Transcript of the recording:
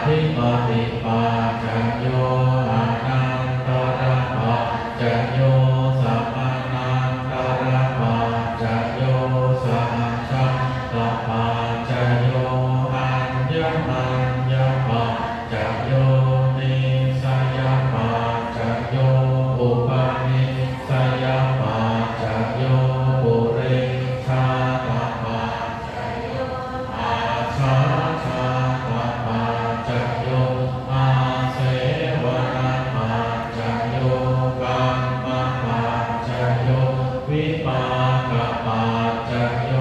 ธิปติปัจจโยอนันตระปัจจโยสัมมานันตระปัจจโยสัมชัตตปัจจโยอัญญมัญญปัจจโยนิสยปัจจโยอุปนิสยปัจจโยปุเรชาตปัจจโยอาชาชาตปัจจโยอาเสวนาปัจจโยกัมมปัจจโยวิปากปัจจโย